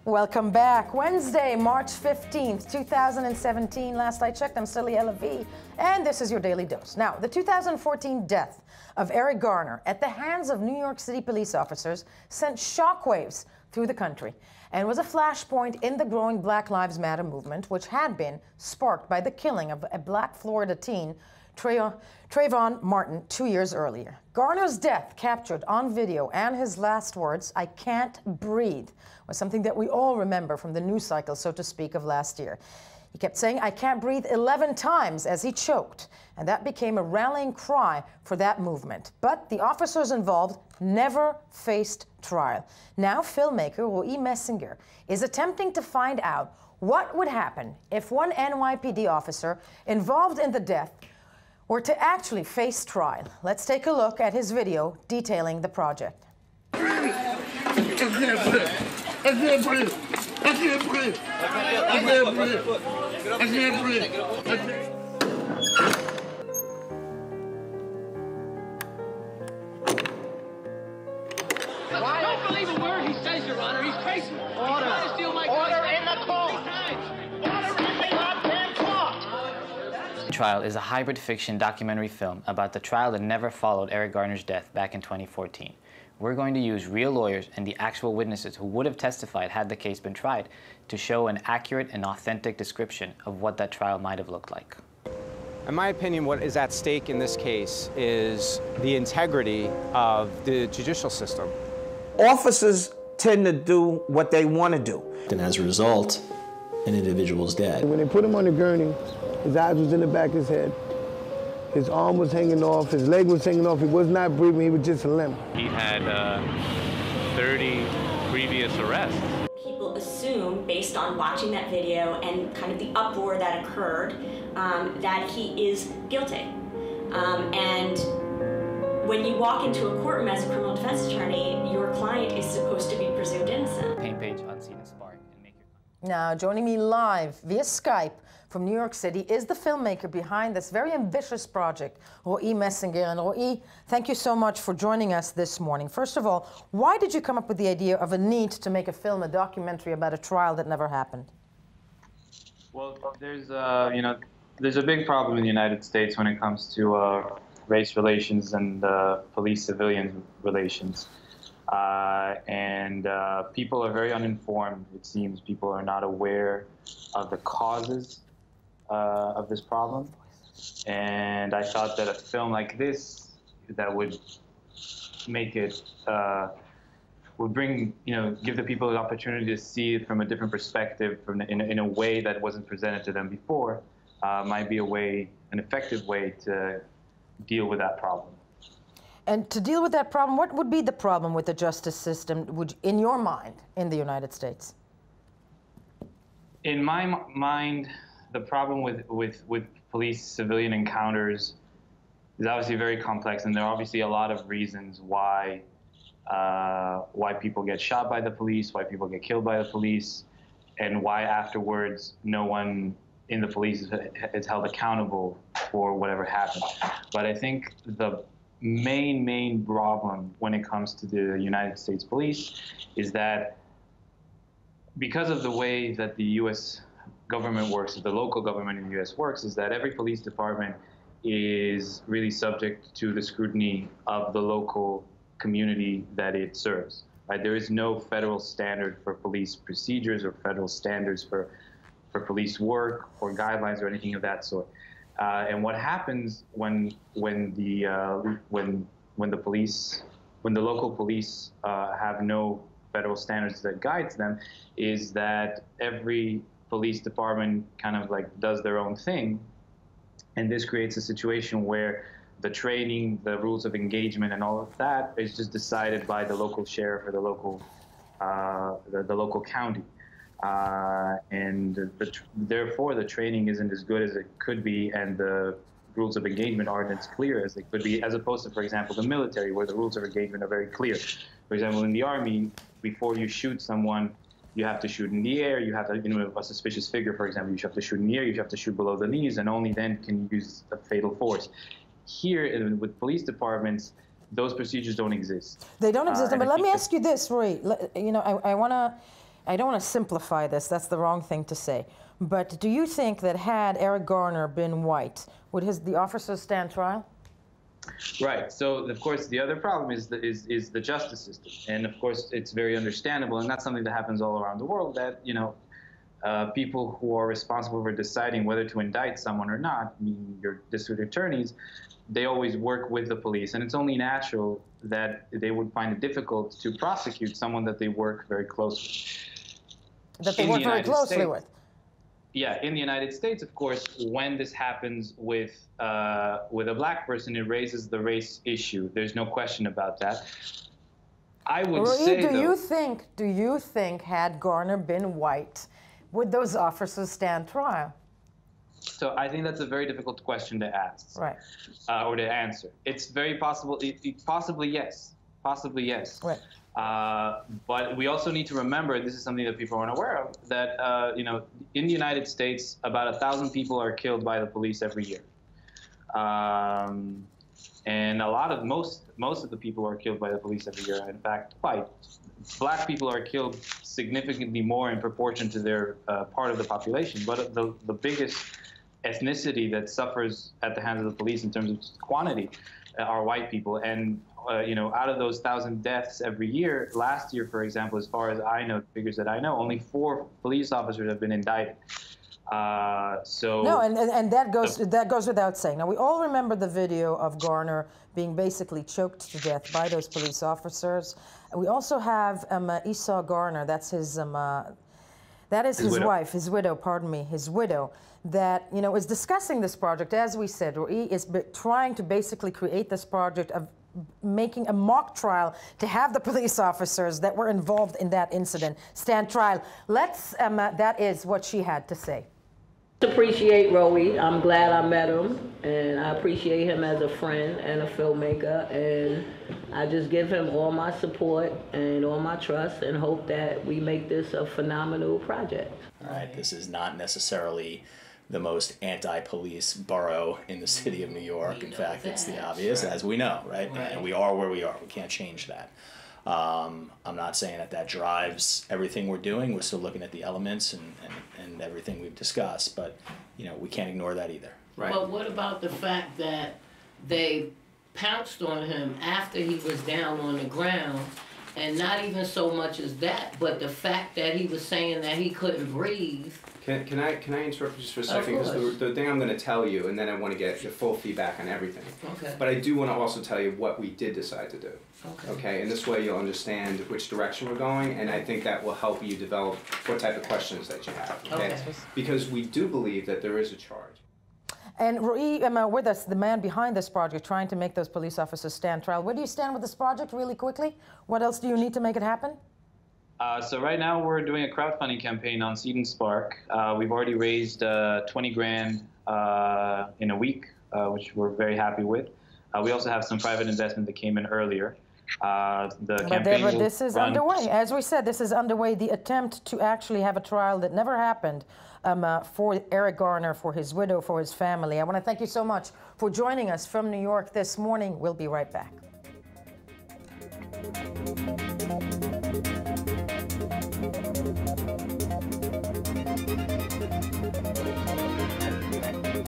Welcome back. Wednesday, March 15th, 2017. Last I checked, I'm Celia Levy, and this is your Daily Dose. Now, the 2014 death of Eric Garner at the hands of New York City police officers sent shockwaves through the country and was a flashpoint in the growing Black Lives Matter movement, which had been sparked by the killing of a Black Florida teen, Trayvon Martin, 2 years earlier. Garner's death, captured on video, and his last words, "I can't breathe," was something that we all remember from the news cycle, so to speak, of last year. He kept saying, "I can't breathe," 11 times as he choked, and that became a rallying cry for that movement. But the officers involved never faced trial. Now, filmmaker Roy Messinger is attempting to find out what would happen if one NYPD officer involved in the death were to actually face trial. Let's take a look at his video detailing the project. I can't breathe. I can't breathe. I can't breathe. I can't breathe. I can't breathe. I don't believe a word he says, Your Honor. He's crazy. Order. He's trying to steal my Order in the court. Order in the goddamn court. Trial is a hybrid fiction documentary film about the trial that never followed Eric Garner's death back in 2014. We're going to use real lawyers and the actual witnesses who would have testified had the case been tried to show an accurate and authentic description of what that trial might have looked like. In my opinion, what is at stake in this case is the integrity of the judicial system. Officers tend to do what they want to do. And as a result, an individual's dead. When they put him on the gurney, his eyes was in the back of his head. His arm was hanging off, his leg was hanging off. He was not breathing, he was just limp. He had 30 previous arrests. People assume, based on watching that video and kind of the uproar that occurred, that he is guilty. And when you walk into a courtroom as a criminal defense attorney, your client is supposed to be presumed innocent. Paint page, Unseen and Spark, and make your comment. Now, joining me live via Skype from New York City is the filmmaker behind this very ambitious project, Roy Messinger. And Roy, thank you so much for joining us this morning. First of all, why did you come up with the idea of a need to make a film, a documentary about a trial that never happened? Well, there's a big problem in the United States when it comes to race relations and police-civilian relations. People are very uninformed, it seems. People are not aware of the causes of this problem. And I thought that a film like this that would make it, would bring, give the people the opportunity to see it from a different perspective, in a way that wasn't presented to them before, might be an effective way to deal with that problem. And to deal with that problem, what would be the problem with the justice system, in your mind, in the United States? In my mind, the problem with police-civilian encounters is obviously very complex, and there are obviously a lot of reasons why people get shot by the police, why people get killed by the police, and why afterwards no one in the police is held accountable for whatever happened. But I think the main problem when it comes to the United States police is that because of the way that the U.S. government works, the local government in the U.S. works, is that every police department is really subject to the scrutiny of the local community that it serves. Right? There is no federal standard for police procedures or federal standards for police work or guidelines or anything of that sort. And what happens when the local police have no federal standards that guides them is that every police department kind of like does their own thing, and this creates a situation where the training, the rules of engagement, and all of that is just decided by the local sheriff or the local county. Therefore, the training isn't as good as it could be, and the rules of engagement aren't as clear as they could be, as opposed to, for example, the military, where the rules of engagement are very clear. For example, in the Army, before you shoot someone, you have to shoot in the air. You have to, a suspicious figure, for example, you have to shoot in the air. You have to shoot below the knees, and only then can you use a fatal force. Here, with police departments, those procedures don't exist. They don't exist. But let me ask you this, Roy. I don't want to simplify this. That's the wrong thing to say. But do you think that had Eric Garner been white, would the officers stand trial? Right. So, of course, the other problem is the justice system, and of course, it's very understandable, and that's something that happens all around the world. That people who are responsible for deciding whether to indict someone or not, meaning your district attorneys, they always work with the police, and it's only natural that they would find it difficult to prosecute someone that they work very closely. That they work very closely with. Yeah, in the United States, of course, when this happens with a black person, it raises the race issue. There's no question about that. I would say, do you think had Garner been white, would those officers stand trial? So I think that's a very difficult question to ask, right? Or to answer. It's very possible. Possibly yes. Possibly yes. Right. But we also need to remember, this is something that people aren't aware of, that in the United States, about 1,000 people are killed by the police every year, and most of the people who are killed by the police every year are in fact white. Black people are killed significantly more in proportion to their part of the population, but the biggest ethnicity that suffers at the hands of the police in terms of quantity are white people. And out of those 1,000 deaths every year, last year, for example, as far as I know, figures that I know, only 4 police officers have been indicted. No, and that goes without saying. Now, we all remember the video of Garner being basically choked to death by those police officers. We also have Esau Garner. That's his. That is his wife, his widow. Pardon me, his widow. That is discussing this project, as we said. He is trying to basically create this project of making a mock trial to have the police officers that were involved in that incident stand trial. That is what she had to say. Appreciate Roey. I'm glad I met him, and I appreciate him as a friend and a filmmaker, and I just give him all my support and all my trust and hope that we make this a phenomenal project. All right, this is not necessarily the most anti-police borough in the city of New York. In fact, it's the obvious, as we know, right? And we are where we are. We can't change that. I'm not saying that drives everything we're doing. We're still looking at the elements and everything we've discussed, but we can't ignore that either. Right. But what about the fact that they pounced on him after he was down on the ground, and not even so much as that, but the fact that he was saying that he couldn't breathe? Can I interrupt just for a second? Because the thing I'm going to tell you, and then I want to get your full feedback on everything. Okay. But I do want to also tell you what we did decide to do. Okay. Okay, and this way you'll understand which direction we're going, and I think that will help you develop what type of questions that you have. Okay. Because we do believe that there is a charge. And Roy, with us, the man behind this project, trying to make those police officers stand trial. Where do you stand with this project, really quickly? What else do you need to make it happen? So right now we're doing a crowdfunding campaign on Seed and Spark. We've already raised 20 grand in a week, which we're very happy with. We also have some private investment that came in earlier. But this is underway. As we said, this is underway. The attempt to actually have a trial that never happened for Eric Garner, for his widow, for his family. I want to thank you so much for joining us from New York this morning. We'll be right back.